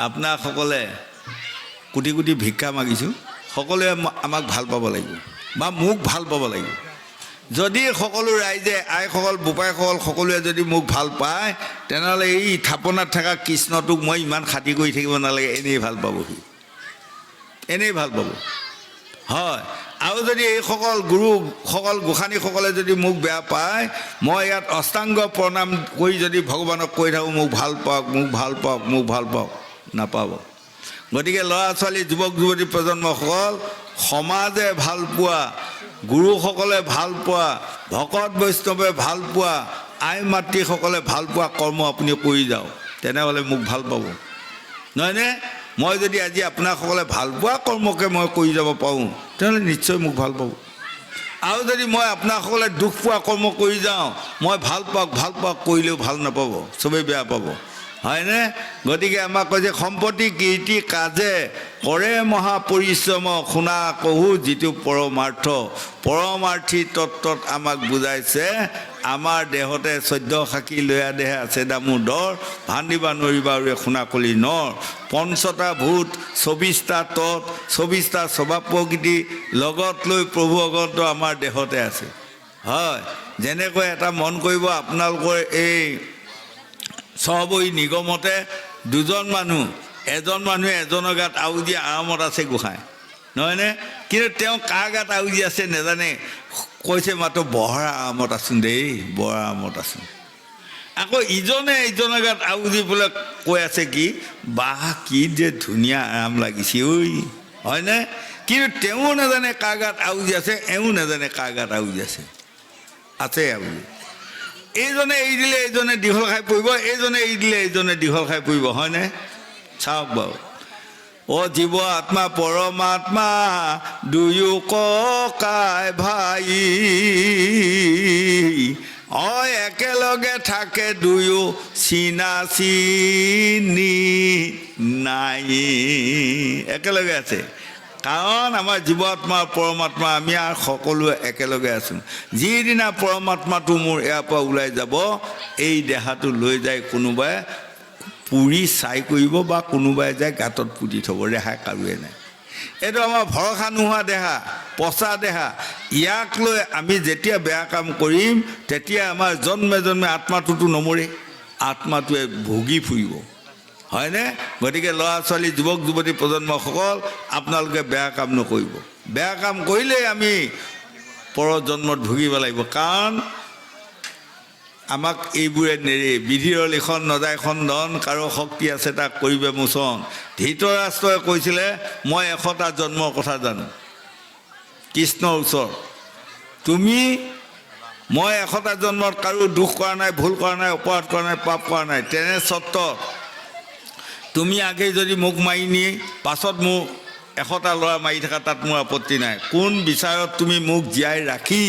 আপোনাসকলে কোটি কোটি ভিক্ষা মাগিছোঁ সকলোৱে আমাক ভাল পাব লাগিব বা মোক ভাল পাব লাগিব যদি সকলো ৰাইজে আইসকল বোপাইসকল সকলোৱে যদি মোক ভাল পায় তেনেহ'লে এই থাপনাত থকা কৃষ্ণটোক মই ইমান খাতি কৰি থাকিব নালাগে এনেই ভাল পাবহি এনেই ভাল পাব হয় আৰু যদি এইসকল গুৰুসকল গোসানীসকলে যদি মোক বেয়া পায় মই ইয়াত অষ্টাংগ প্ৰণাম কৰি যদি ভগৱানক কৈ থাকোঁ মোক ভাল পাওক মোক ভাল পাওক মোক ভাল পাওক নাপাব গতিকে ল'ৰা ছোৱালী যুৱক যুৱতী প্ৰজন্মসকল সমাজে ভাল পোৱা গুৰুসকলে ভাল পোৱা ভকত বৈষ্ণৱে ভাল পোৱা আই মাতৃসকলে ভাল পোৱা কৰ্ম আপুনি কৰি যাওক তেনেহ'লে মোক ভাল পাব নহয়নে মই যদি আজি আপোনাসকলে ভাল পোৱা কৰ্মকে মই কৰি যাব পাৰোঁ তেনেহ'লে নিশ্চয় মোক ভাল পাব আৰু যদি মই আপোনাসকলে দুখ পোৱা কৰ্ম কৰি যাওঁ মই ভাল পাওক কৰিলেও ভাল নাপাব চবেই বেয়া পাব হয়নে গতিকে আমাক কৈছে সম্পত্তি কীৰ্তি কাজে কৰে মহা পৰিশ্ৰম শুনা কহু যিটো পৰমাৰ্থী তত্ত্বত আমাক বুজাইছে আমাৰ দেহতে 14 সাক্ষী লয়া দেহে আছে দামোদৰ ভান্দিবা নৰিবা আৰু শুনা কলি নৰ 5টা ভূত 24টা তত 24টা স্বভাৱ প্ৰকৃতি লগত লৈ প্ৰভু অগন্ত আমাৰ দেহতে আছে হয় যেনেকৈ এটা মন কৰিব আপোনালোকৰ এই সবই নিগমতে দুজন মানুহ এজন মানুহে এজনৰ গাত আউজি আৰামত আছে গোসাঁই নহয়নে কিন্তু তেওঁ কাৰ গাত আউজি আছে নেজানে কৈছে মাত্ৰ বহৰা আৰামত আছোন দেই বৰ আৰামত আছোন আকৌ ইজনে ইজনৰ গাত আউজি বোলে কৈ আছে কি বাহ কি যে ধুনীয়া আৰাম লাগিছে ঐ হয়নে কিন্তু তেওঁ নাজানে কাৰ গাত আউজি আছে এওঁ নাজানে কাৰ গাত আউজি আছে আউজি এইজনে এৰি দিলে এইজনে দীঘল খাই পৰিব এইজনে এৰি দিলে এইজনে দীঘল খাই পৰিব হয়নে চাওক বাৰু জীৱ আত্মা পৰমাত্মা দুয়ো ককাই ভাই একেলগে থাকে দুয়ো চিনা চিনি নাই একেলগে আছে কাৰণ আমাৰ জীৱাত্মা পৰমাত্মা আমি আৰু সকলোৱে একেলগে আছোঁ যিদিনা পৰমাত্মাটো মোৰ ইয়াৰ পৰা ওলাই যাব এই দেহাটো লৈ যায় কোনোবাই পুৰি চাই কৰিব বা কোনোবাই যায় গাঁতত পুতি থ'ব ৰেহাই কাৰোৱে নাই এইটো আমাৰ ভৰসা নোহোৱা দেহা পচা দেহা ইয়াক লৈ আমি যেতিয়া বেয়া কাম কৰিম তেতিয়া আমাৰ জন্মে জন্মে আত্মাটোতো নমৰে আত্মাটোৱে ভুগি ফুৰিব হয়নে গতিকে ল'ৰা ছোৱালী যুৱক যুৱতী প্ৰজন্মসকল আপোনালোকে বেয়া কাম নকৰিব বেয়া কাম কৰিলে আমি পৰজন্মত ভুগিব লাগিব কাৰণ আমাক এইবোৰে নেৰে বিধিৰ লিখন নজায় খণ্ডন কাৰো শক্তি আছে তাক কৰিবে মোচন ধৃতৰাষ্ট্ৰই কৈছিলে মই 100টা জন্মৰ কথা জানো কৃষ্ণৰ ওচৰত তুমি মই 100টা জন্মত কাৰো দুখ কৰা নাই ভুল কৰা নাই অপৰাধ কৰা নাই পাপ কৰা নাই তেনে স্বত্বত তুমি আগে যদি মোক মাৰি নিয়ে পাছত মোক 100টা ল'ৰা মাৰি থকা তাত মোৰ আপত্তি নাই কোন বিচাৰত তুমি মোক জীয়াই ৰাখি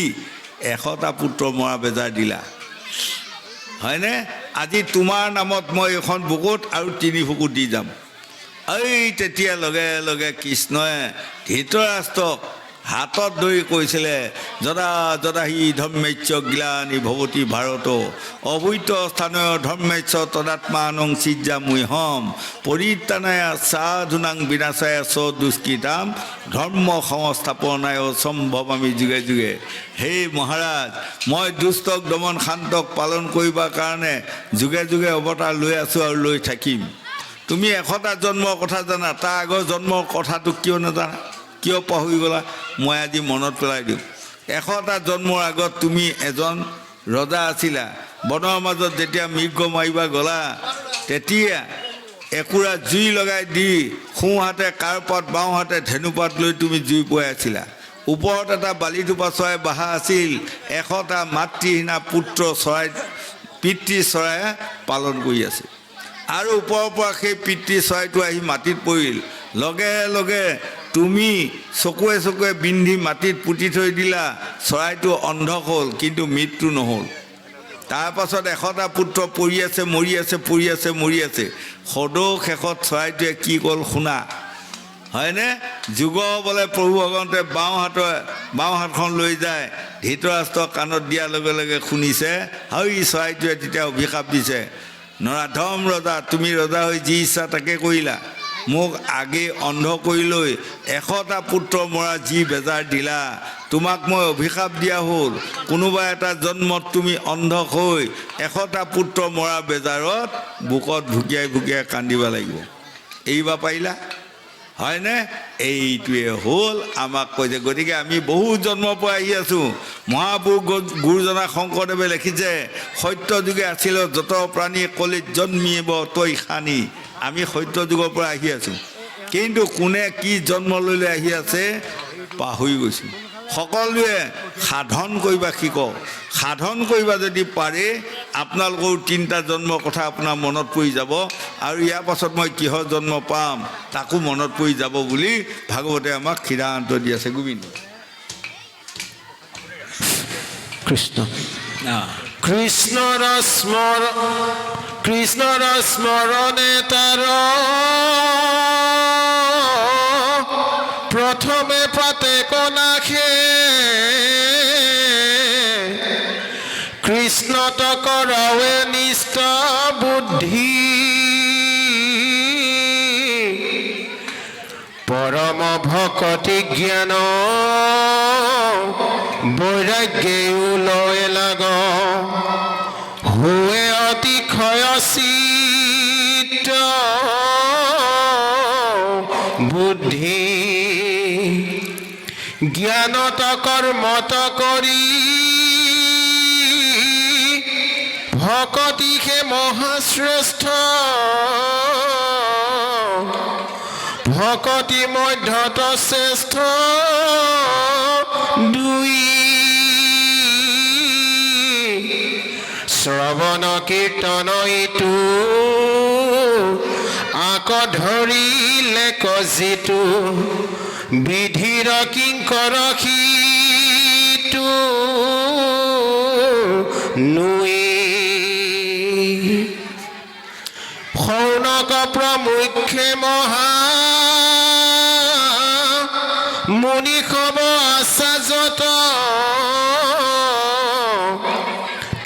100টা পুত্ৰ মৰা বেজাৰ দিলা হয়নে আজি তোমাৰ নামত মই এখন বুকুত আৰু 3 বুকুত দি যাম এই তেতিয়া লগে লগে কৃষ্ণই ধৃতৰাষ্ট্ৰক হাতত ধৰি কৈছিলে যদা যদা হি ধৰ্মেচ্য গ্লানি ভৱতি ভাৰত অবৈত স্থানীয় ধৰ্মেচ্য তদাত্মানং চিজ্জামুহম পৰিত্ৰাণায় সাধুনাং বিনাশায় চ দুষ্কৃতাম ধৰ্ম সংস্থাপনায় সম্ভৱামি যুগে যুগে। হে মহাৰাজ, মই দুষ্টক দমন শান্তক পালন কৰিবৰ কাৰণে যুগে যুগে অৱতাৰ লৈ আছোঁ আৰু লৈ থাকিম। তুমি 100টা জন্মৰ কথা জানা, তাৰ আগৰ জন্মৰ কথাটো কিয় নাজানা, কিয় পাহৰি গ'লা? মই আজি মনত পেলাই দিওঁ। 100টা জন্মৰ আগত তুমি এজন ৰজা আছিলা। বনৰ মাজত যেতিয়া মৃগ মাৰিবা গ'লা, তেতিয়া একুৰা জুই লগাই দি সোঁহাতে কাৰপাত বাওঁহাতে ধেনুপাত লৈ তুমি জুই পুৱাই আছিলা। ওপৰত এটা বালিথোপা চৰাই বহা আছিল। 100টা মাতৃহীনা পুত্ৰ চৰাই পিতৃ চৰাই পালন কৰি আছে। আৰু ওপৰৰ পৰা সেই পিতৃ চৰাইটো আহি মাটিত পৰিল। লগে লগে তুমি চকুৱে চকুৱে বিন্ধি মাটিত পুতি থৈ দিলা। চৰাইটো অন্ধ হ'ল, কিন্তু মৃত্যু নহ'ল। তাৰ পাছত 100টা পুত্ৰ পৰি আছে, মৰি আছে, পৰি আছে, মৰি আছে। সদৌ শেষত চৰাইটোৱে কি ক'ল শুনা, হয়নে? যুগ বোলে প্ৰভু ভগৱন্তে বাওঁ হাতখন লৈ যায়, ধৃতৰাষ্ট্ৰৰ কাণত দিয়াৰ লগে লগে শুনিছে। হয়, চৰাইটোৱে তেতিয়া অভিশাপ দিছে, নৰাধম ৰজা, তুমি ৰজা হৈ যি ইচ্ছা তাকে কৰিলা। মোক আগে অন্ধ কৰি লৈ 100টা পুত্ৰ মৰা যি বেজাৰ দিলা, তোমাক মই অভিশাপ দিয়া হ'ল। কোনোবা এটা জন্মত তুমি অন্ধ হৈ 100টা পুত্ৰ মৰা বেজাৰত বুকত ভুকিয়াই ভুকিয়াই কান্দিব লাগিব। এৰিব পাৰিলা? হয়নে? এইটোৱে হ'ল আমাক কৈছে। গতিকে আমি বহু জন্মৰ পৰা আহি আছোঁ। মহাপুৰুষ গুৰুজনা শংকৰদেৱে লিখিছে, সত্য যুগে আছিল যত প্ৰাণী কলিত জন্মিব তৈ খানি। আমি সত্য যুগৰ পৰা আহি আছোঁ, কিন্তু কোনে কি জন্ম লৈ লৈ আহি আছে পাহৰি গৈছোঁ। সকলোৱে সাধন কৰিবা শিকক। সাধন কৰিবা যদি পাৰে, আপোনালোকৰ 3টা জন্মৰ কথা আপোনাৰ মনত পৰি যাব, আৰু ইয়াৰ পাছত মই কিহৰ জন্ম পাম তাকো মনত পৰি যাব বুলি ভাগৱতে আমাক সিদ্ধান্ত দি আছে। গোবিন্দ কৃষ্ণ কৃষ্ণৰ স্মৰণে তাৰ প্ৰথমে পাতে কনাখে কৃষ্ণত কৰাৱে নিষ্ঠ বুদ্ধি পৰম ভকতি জ্ঞান বৈৰাগ্যে উলয় লাগ হুৱে অতিশয় চিত্ত বুদ্ধি জ্ঞানত কৰ্মত কৰি ভকতিহে মহাশ্ৰেষ্ঠ ভকতি মধ্যত শ্ৰেষ্ঠ দুই শ্ৰৱণ কীৰ্তন ইটো আক ধৰিলে কজিটো বিধিৰ কিংকৰ সিটো নুই শৌনক প্ৰমুখ্যে মহা মুনি খব আচাৰ্যত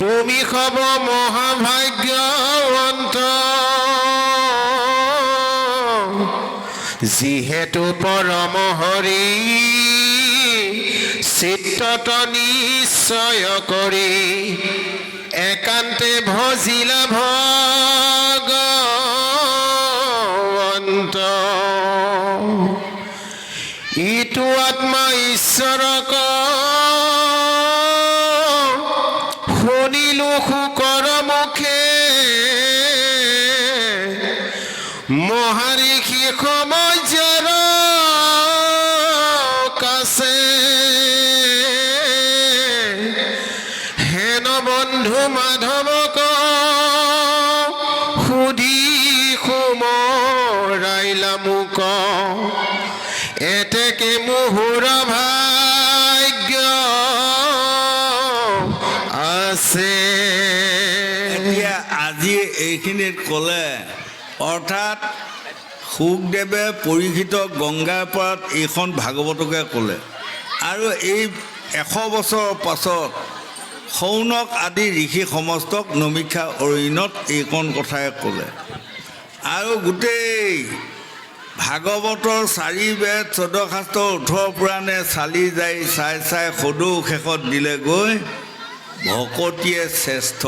তুমি খব মহাভাগ্যৱন্ত যিহেতু পৰম হৰি চিত্তত নিশ্চয় কৰি একান্তে ভজিলা ভগৱন্ত ইটো আত্মা ঈশ্বৰক শুনিলো শুকৰ মুখে মহাৰিষি সমাজৰ কাছে হেন বন্ধু মাধৱক সুধি সুমৰাইলা মোক এতেকে মুহুৰ ভাগ্য আছে। এতিয়া আজি এইখিনিত ক'লে, অৰ্থাৎ সুখদেৱে পৰীক্ষিত গংগাৰ পাৰত এইখন ভাগৱতকে ক'লে। আৰু এই 100 বছৰৰ পাছত শৌনক আদি ঋষি সমস্তক নমীক্ষা অৰণ্যত এইকণ কথাই ক'লে আৰু গোটেই ভাগৱতৰ 4 বেদ 14 শাস্ত্ৰ 18 পুৰাণে চালি যাই চাই সদৌ শেষত দিলেগৈ ভকতীয়ে শ্ৰেষ্ঠ